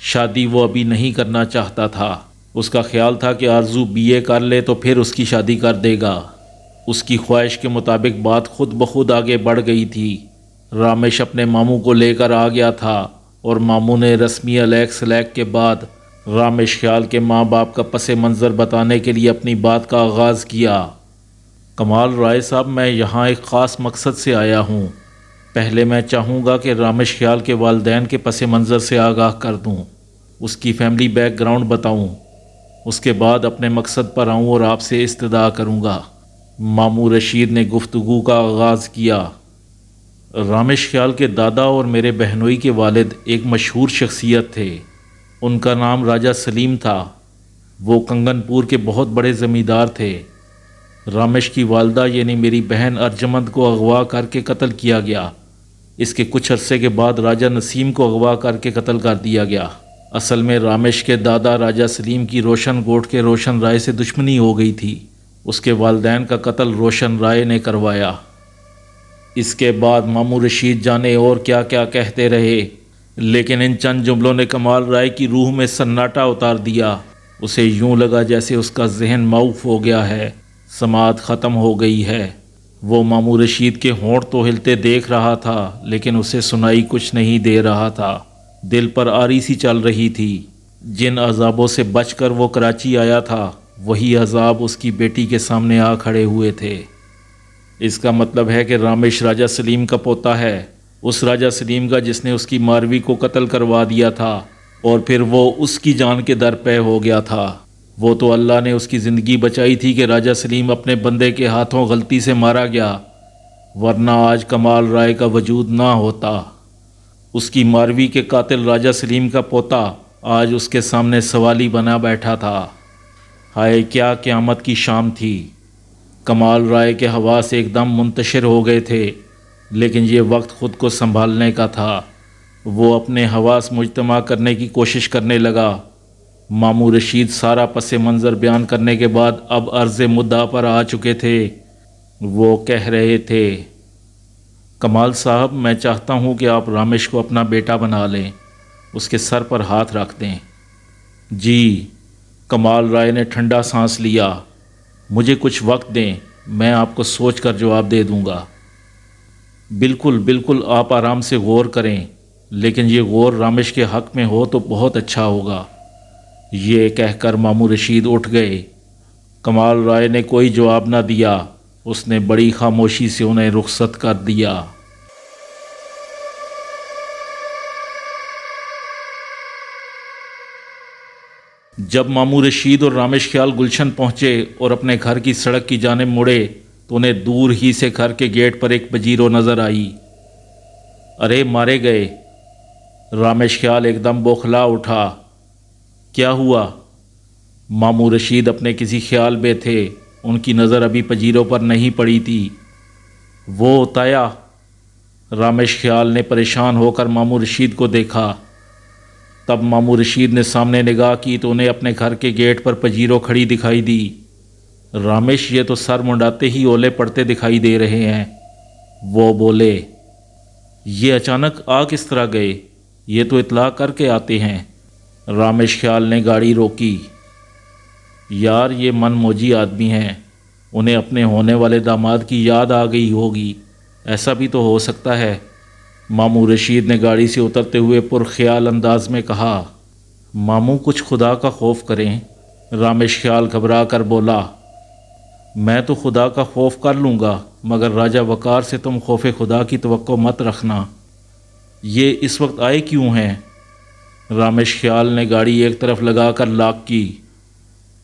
شادی وہ ابھی نہیں کرنا چاہتا تھا۔ اس کا خیال تھا کہ آرزو BA کر لے تو پھر اس کی شادی کر دے گا۔ اس کی خواہش کے مطابق بات خود بخود آگے بڑھ گئی تھی۔ رامش اپنے ماموں کو لے کر آ گیا تھا اور ماموں نے رسمی الیک سلیک کے بعد رامش خیال کے ماں باپ کا پس منظر بتانے کے لیے اپنی بات کا آغاز کیا۔ کمال رائے صاحب، میں یہاں ایک خاص مقصد سے آیا ہوں۔ پہلے میں چاہوں گا کہ رامش خیال کے والدین کے پس منظر سے آگاہ کر دوں، اس کی فیملی بیک گراؤنڈ بتاؤں، اس کے بعد اپنے مقصد پر آؤں اور آپ سے استدعا کروں گا۔ ماموں رشید نے گفتگو کا آغاز کیا۔ رامش خیال کے دادا اور میرے بہنوئی کے والد ایک مشہور شخصیت تھے۔ ان کا نام راجہ سلیم تھا۔ وہ کنگن پور کے بہت بڑے زمیندار تھے۔ رامش کی والدہ یعنی میری بہن ارجمند کو اغوا کر کے قتل کیا گیا۔ اس کے کچھ عرصے کے بعد راجہ نسیم کو اغوا کر کے قتل کر دیا گیا۔ اصل میں رامش کے دادا راجہ سلیم کی روشن گوٹ کے روشن رائے سے دشمنی ہو گئی تھی۔ اس کے والدین کا قتل روشن رائے نے کروایا۔ اس کے بعد ماموں رشید جانے اور کیا کیا کہتے رہے، لیکن ان چند جملوں نے کمال رائے کی روح میں سناٹا اتار دیا۔ اسے یوں لگا جیسے اس کا ذہن معاف ہو گیا ہے، سماعت ختم ہو گئی ہے۔ وہ ماموں رشید کے ہونٹ تو ہلتے دیکھ رہا تھا لیکن اسے سنائی کچھ نہیں دے رہا تھا۔ دل پر آری سی چل رہی تھی۔ جن عذابوں سے بچ کر وہ کراچی آیا تھا وہی عذاب اس کی بیٹی کے سامنے آ کھڑے ہوئے تھے۔ اس کا مطلب ہے کہ رامش راجہ سلیم کا پوتا ہے، اس راجہ سلیم کا جس نے اس کی ماروی کو قتل کروا دیا تھا اور پھر وہ اس کی جان کے در پہ ہو گیا تھا۔ وہ تو اللہ نے اس کی زندگی بچائی تھی کہ راجہ سلیم اپنے بندے کے ہاتھوں غلطی سے مارا گیا، ورنہ آج کمال رائے کا وجود نہ ہوتا۔ اس کی ماروی کے قاتل راجہ سلیم کا پوتا آج اس کے سامنے سوالی بنا بیٹھا تھا۔ ہائے کیا قیامت کی شام تھی! کمال رائے کے حواس ایک دم منتشر ہو گئے تھے، لیکن یہ وقت خود کو سنبھالنے کا تھا۔ وہ اپنے حواس مجتمع کرنے کی کوشش کرنے لگا۔ ماموں رشید سارا پس منظر بیان کرنے کے بعد اب عرض مدعا پر آ چکے تھے۔ وہ کہہ رہے تھے، کمال صاحب، میں چاہتا ہوں کہ آپ رامش کو اپنا بیٹا بنا لیں، اس کے سر پر ہاتھ رکھ دیں۔ جی، کمال رائے نے ٹھنڈا سانس لیا۔ مجھے کچھ وقت دیں، میں آپ کو سوچ کر جواب دے دوں گا۔ بالکل بالکل، آپ آرام سے غور کریں، لیکن یہ غور رامش کے حق میں ہو تو بہت اچھا ہوگا۔ یہ کہہ کر ماموں رشید اٹھ گئے۔ کمال رائے نے کوئی جواب نہ دیا۔ اس نے بڑی خاموشی سے انہیں رخصت کر دیا۔ جب ماموں رشید اور رامش خیال گلشن پہنچے اور اپنے گھر کی سڑک کی جانب مڑے تو انہیں دور ہی سے گھر کے گیٹ پر ایک پجیرو نظر آئی۔ ارے مارے گئے! رامش خیال ایک دم بوکھلا اٹھا۔ کیا ہوا؟ ماموں رشید اپنے کسی خیال میں تھے، ان کی نظر ابھی پجیرو پر نہیں پڑی تھی۔ وہ تایا! رامش خیال نے پریشان ہو کر ماموں رشید کو دیکھا۔ تب ماموں رشید نے سامنے نگاہ کی تو انہیں اپنے گھر کے گیٹ پر پجیرو کھڑی دکھائی دی۔ رامش، یہ تو سر منڈاتے ہی اولے پڑتے دکھائی دے رہے ہیں۔ وہ بولے، یہ اچانک آ کس طرح گئے؟ یہ تو اطلاع کر کے آتے ہیں۔ رامش خیال نے گاڑی روکی۔ یار، یہ من موجی آدمی ہیں، انہیں اپنے ہونے والے داماد کی یاد آ گئی ہوگی، ایسا بھی تو ہو سکتا ہے۔ ماموں رشید نے گاڑی سے اترتے ہوئے پرخیال انداز میں کہا۔ ماموں، کچھ خدا کا خوف کریں۔ رامش خیال گھبرا کر بولا۔ میں تو خدا کا خوف کر لوں گا، مگر راجہ وقار سے تم خوف خدا کی توقع مت رکھنا۔ یہ اس وقت آئے کیوں ہیں؟ رامش خیال نے گاڑی ایک طرف لگا کر لاک کی۔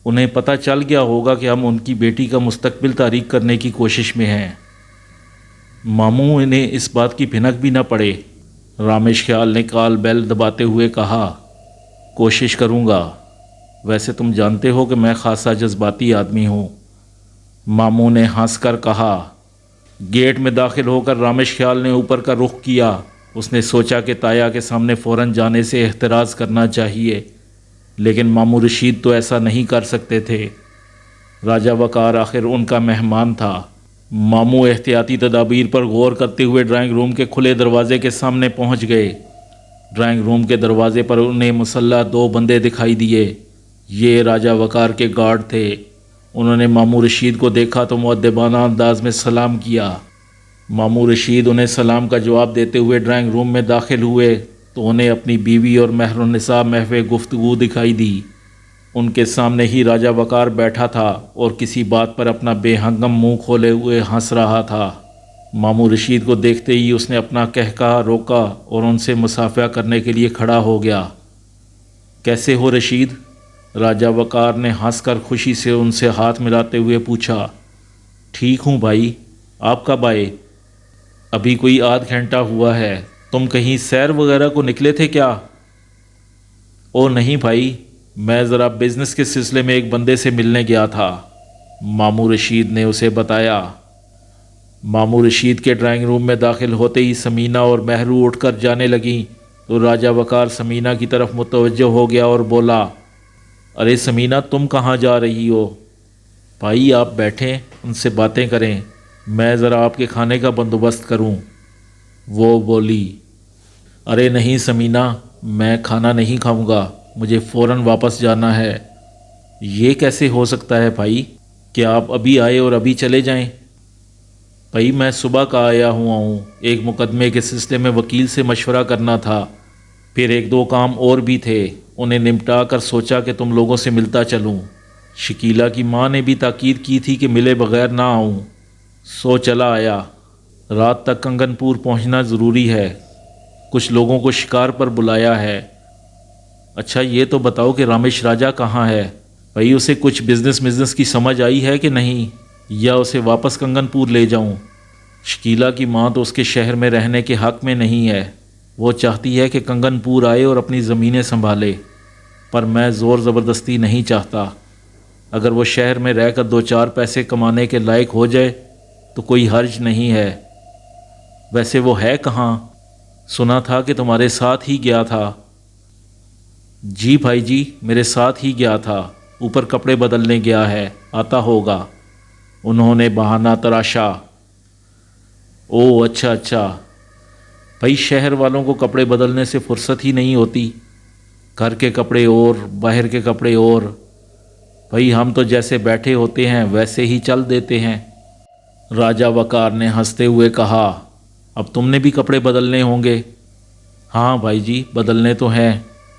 انہیں پتہ چل گیا ہوگا کہ ہم ان کی بیٹی کا مستقبل تاریک کرنے کی کوشش میں ہیں۔ ماموں انہیں اس بات کی بھنک بھی نہ پڑے۔ رامش خیال نے کال بیل دباتے ہوئے کہا، کوشش کروں گا، ویسے تم جانتے ہو کہ میں خاصا جذباتی آدمی ہوں۔ ماموں نے ہنس کر کہا۔ گیٹ میں داخل ہو کر رامش خیال نے اوپر کا رخ کیا۔ اس نے سوچا کہ تایا کے سامنے فوراً جانے سے احتراز کرنا چاہیے، لیکن ماموں رشید تو ایسا نہیں کر سکتے تھے۔ راجہ وقار آخر ان کا مہمان تھا۔ ماموں احتیاطی تدابیر پر غور کرتے ہوئے ڈرائنگ روم کے کھلے دروازے کے سامنے پہنچ گئے۔ ڈرائنگ روم کے دروازے پر انہیں مسلح 2 بندے دکھائی دیے۔ یہ راجہ وقار کے گارڈ تھے۔ انہوں نے ماموں رشید کو دیکھا تو مؤدبانہ انداز میں سلام کیا۔ ماموں رشید انہیں سلام کا جواب دیتے ہوئے ڈرائنگ روم میں داخل ہوئے تو انہیں اپنی بیوی اور مہر النساء محو گفتگو دکھائی دی۔ ان کے سامنے ہی راجہ وقار بیٹھا تھا اور کسی بات پر اپنا بے ہنگم منہ کھولے ہوئے ہنس رہا تھا۔ ماموں رشید کو دیکھتے ہی اس نے اپنا قہقہہ روکا اور ان سے مصافحہ کرنے کے لیے کھڑا ہو گیا۔ کیسے ہو رشید؟ راجہ وقار نے ہنس کر خوشی سے ان سے ہاتھ ملاتے ہوئے پوچھا۔ ٹھیک ہوں بھائی، آپ کب آئے؟ ابھی کوئی آدھ گھنٹہ ہوا ہے۔ تم کہیں سیر وغیرہ کو نکلے تھے کیا؟ او نہیں بھائی، میں ذرا بزنس کے سلسلے میں ایک بندے سے ملنے گیا تھا، ماموں رشید نے اسے بتایا۔ ماموں رشید کے ڈرائنگ روم میں داخل ہوتے ہی سمینہ اور مہرو اٹھ کر جانے لگیں تو راجہ وقار سمینہ کی طرف متوجہ ہو گیا اور بولا، ارے سمینہ تم کہاں جا رہی ہو؟ بھائی آپ بیٹھیں، ان سے باتیں کریں، میں ذرا آپ کے کھانے کا بندوبست کروں۔ وہ بولی، ارے نہیں سمینہ، میں کھانا نہیں کھاؤں گا، مجھے فوراً واپس جانا ہے۔ یہ کیسے ہو سکتا ہے بھائی؟ کیا آپ ابھی آئے اور ابھی چلے جائیں؟ بھائی میں صبح کا آیا ہوا ہوں، ایک مقدمے کے سلسلے میں وکیل سے مشورہ کرنا تھا، پھر 1-2 کام اور بھی تھے، انہیں نمٹا کر سوچا کہ تم لوگوں سے ملتا چلوں۔ شکیلہ کی ماں نے بھی تاکید کی تھی کہ ملے بغیر نہ آؤں، سو چلا آیا۔ رات تک کنگن پور پہنچنا ضروری ہے، کچھ لوگوں کو شکار پر بلایا ہے۔ اچھا یہ تو بتاؤ کہ رامش راجہ کہاں ہے؟ بھائی اسے کچھ بزنس کی سمجھ آئی ہے کہ نہیں، یا اسے واپس کنگن پور لے جاؤں؟ شکیلہ کی ماں تو اس کے شہر میں رہنے کے حق میں نہیں ہے، وہ چاہتی ہے کہ کنگن پور آئے اور اپنی زمینیں سنبھالے، پر میں زور زبردستی نہیں چاہتا۔ اگر وہ شہر میں رہ کر 2-4 پیسے کمانے کے لائق ہو جائے تو کوئی حرج نہیں ہے۔ ویسے وہ ہے کہاں؟ سنا تھا کہ تمہارے ساتھ ہی گیا تھا۔ جی بھائی جی، میرے ساتھ ہی گیا تھا، اوپر کپڑے بدلنے گیا ہے، آتا ہوگا، انہوں نے بہانہ تراشا۔ او اچھا، بھائی شہر والوں کو کپڑے بدلنے سے فرصت ہی نہیں ہوتی، گھر کے کپڑے اور باہر کے کپڑے اور، بھائی ہم تو جیسے بیٹھے ہوتے ہیں ویسے ہی چل دیتے ہیں۔ راجہ وقار نے ہنستے ہوئے کہا، اب تم نے بھی کپڑے بدلنے ہوں گے؟ ہاں بھائی جی بدلنے تو ہیں،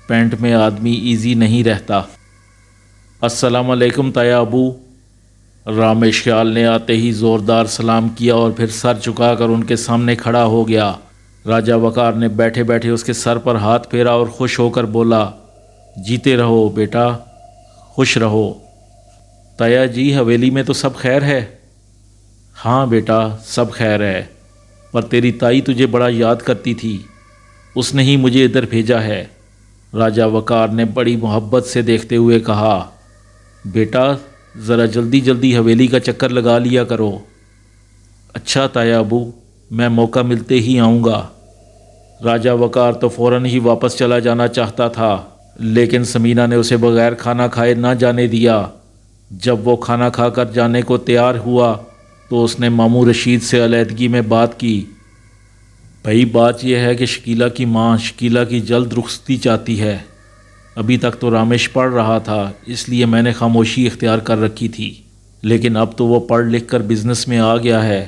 پینٹ میں آدمی ایزی نہیں رہتا۔ السلام علیکم تایا ابو۔ رامش خیال نے آتے ہی زوردار سلام کیا اور پھر سر چکا کر ان کے سامنے کھڑا ہو گیا۔ راجہ وقار نے بیٹھے بیٹھے اس کے سر پر ہاتھ پھیرا اور خوش ہو کر بولا، جیتے رہو بیٹا، خوش رہو۔ تایا جی حویلی میں تو سب خیر ہے؟ ہاں بیٹا سب خیر ہے، پر تیری تائی تجھے بڑا یاد کرتی تھی، اس نے ہی مجھے ادھر بھیجا ہے۔ راجہ وقار نے بڑی محبت سے دیکھتے ہوئے کہا، بیٹا ذرا جلدی حویلی کا چکر لگا لیا کرو۔ اچھا تایا ابو، میں موقع ملتے ہی آؤں گا۔ راجہ وقار تو فوراً ہی واپس چلا جانا چاہتا تھا، لیکن سمینہ نے اسے بغیر کھانا کھائے نہ جانے دیا۔ جب وہ کھانا کھا کر جانے کو تیار ہوا تو اس نے ماموں رشید سے علیحدگی میں بات کی۔ بھائی بات یہ ہے کہ شکیلہ کی ماں شکیلہ کی جلد رخصتی چاہتی ہے۔ ابھی تک تو رامش پڑھ رہا تھا، اس لیے میں نے خاموشی اختیار کر رکھی تھی، لیکن اب تو وہ پڑھ لکھ کر بزنس میں آ گیا ہے،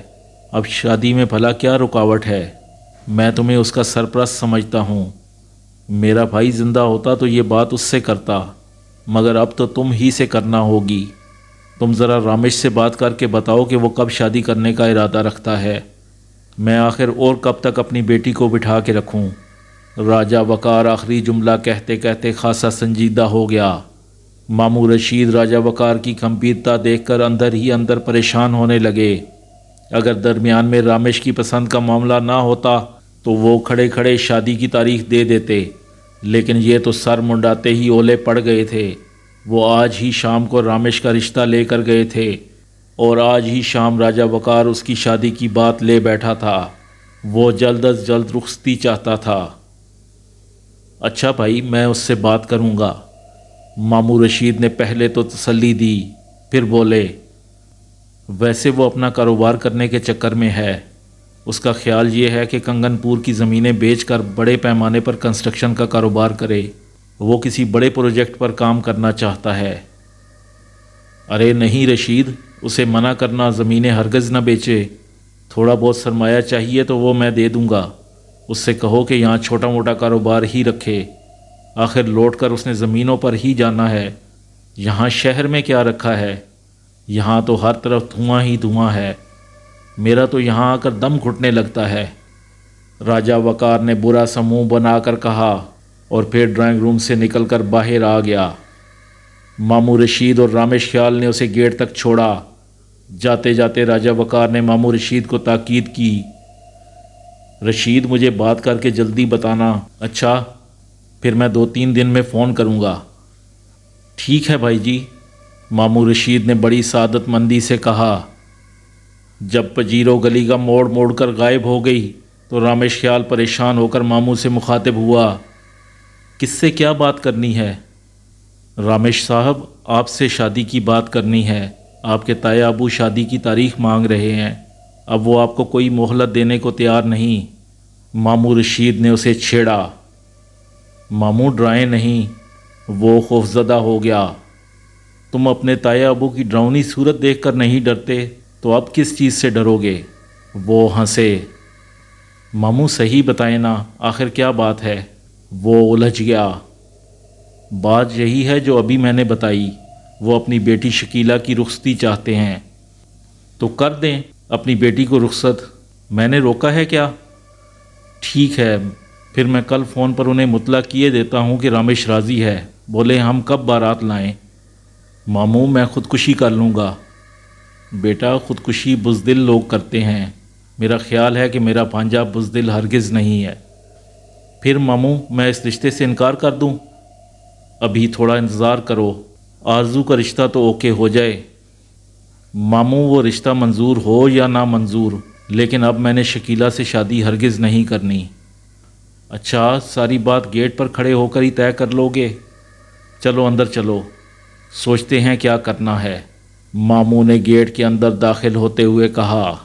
اب شادی میں بھلا کیا رکاوٹ ہے؟ میں تمہیں اس کا سرپرست سمجھتا ہوں، میرا بھائی زندہ ہوتا تو یہ بات اس سے کرتا، مگر اب تو تم ہی سے کرنا ہوگی۔ تم ذرا رامش سے بات کر کے بتاؤ کہ وہ کب شادی کرنے کا ارادہ رکھتا ہے، میں آخر اور کب تک اپنی بیٹی کو بٹھا کے رکھوں۔ راجہ وقار آخری جملہ کہتے کہتے خاصا سنجیدہ ہو گیا۔ ماموں رشید راجہ وقار کی گھمپیرتا دیکھ کر اندر ہی اندر پریشان ہونے لگے۔ اگر درمیان میں رامش کی پسند کا معاملہ نہ ہوتا تو وہ کھڑے کھڑے شادی کی تاریخ دے دیتے، لیکن یہ تو سر منڈاتے ہی اولے پڑ گئے تھے۔ وہ آج ہی شام کو رامش کا رشتہ لے کر گئے تھے اور آج ہی شام راجہ وقار اس کی شادی کی بات لے بیٹھا تھا۔ وہ جلد از جلد رخصتی چاہتا تھا۔ اچھا بھائی، میں اس سے بات کروں گا، ماموں رشید نے پہلے تو تسلی دی، پھر بولے، ویسے وہ اپنا کاروبار کرنے کے چکر میں ہے۔ اس کا خیال یہ ہے کہ کنگن پور کی زمینیں بیچ کر بڑے پیمانے پر کنسٹرکشن کا کاروبار کرے۔ وہ کسی بڑے پروجیکٹ پر کام کرنا چاہتا ہے۔ ارے نہیں رشید، اسے منع کرنا، زمینیں ہرگز نہ بیچے۔ تھوڑا بہت سرمایہ چاہیے تو وہ میں دے دوں گا۔ اس سے کہو کہ یہاں چھوٹا موٹا کاروبار ہی رکھے، آخر لوٹ کر اس نے زمینوں پر ہی جانا ہے۔ یہاں شہر میں کیا رکھا ہے؟ یہاں تو ہر طرف دھواں ہی دھواں ہے، میرا تو یہاں آ کر دم گھٹنے لگتا ہے۔ راجہ وقار نے برا سا منہ بنا کر کہا اور پھر ڈرائنگ روم سے نکل کر باہر آ گیا۔ ماموں رشید اور رامش خیال نے اسے گیٹ تک چھوڑا۔ جاتے جاتے راجہ وقار نے ماموں رشید کو تاکید کی، رشید مجھے بات کر کے جلدی بتانا، اچھا؟ پھر میں 2-3 دن میں فون کروں گا۔ ٹھیک ہے بھائی جی، ماموں رشید نے بڑی سعادت مندی سے کہا۔ جب پجیرو گلی کا موڑ موڑ کر غائب ہو گئی تو رامش خیال پریشان ہو کر ماموں سے مخاطب ہوا، کس سے کیا بات کرنی ہے؟ رامش صاحب، آپ سے شادی کی بات کرنی ہے۔ آپ کے تایا ابو شادی کی تاریخ مانگ رہے ہیں، اب وہ آپ کو کوئی مہلت دینے کو تیار نہیں۔ ماموں رشید نے اسے چھیڑا۔ ماموں ڈرائیں نہیں، وہ خوفزدہ ہو گیا۔ تم اپنے تایا ابو کی ڈراؤنی صورت دیکھ کر نہیں ڈرتے تو اب کس چیز سے ڈرو گے؟ وہ ہنسے۔ ماموں صحیح بتائیں نا، آخر کیا بات ہے؟ وہ الجھ گیا۔ بات یہی ہے جو ابھی میں نے بتائی، وہ اپنی بیٹی شکیلہ کی رخصتی چاہتے ہیں۔ تو کر دیں اپنی بیٹی کو رخصت، میں نے روکا ہے کیا؟ ٹھیک ہے، پھر میں کل فون پر انہیں مطلع کیے دیتا ہوں کہ رامش راضی ہے، بولے ہم کب بارات لائیں۔ ماموں میں خودکشی کر لوں گا۔ بیٹا، خودکشی بزدل لوگ کرتے ہیں، میرا خیال ہے کہ میرا بھانجا بزدل ہرگز نہیں ہے۔ پھر ماموں میں اس رشتے سے انکار کر دوں؟ ابھی تھوڑا انتظار کرو، آرزو کا رشتہ تو اوکے ہو جائے۔ ماموں وہ رشتہ منظور ہو یا نہ منظور، لیکن اب میں نے شکیلہ سے شادی ہرگز نہیں کرنی۔ اچھا، ساری بات گیٹ پر کھڑے ہو کر ہی طے کر لو گے؟ چلو اندر چلو، سوچتے ہیں کیا کرنا ہے۔ ماموں نے گیٹ کے اندر داخل ہوتے ہوئے کہا۔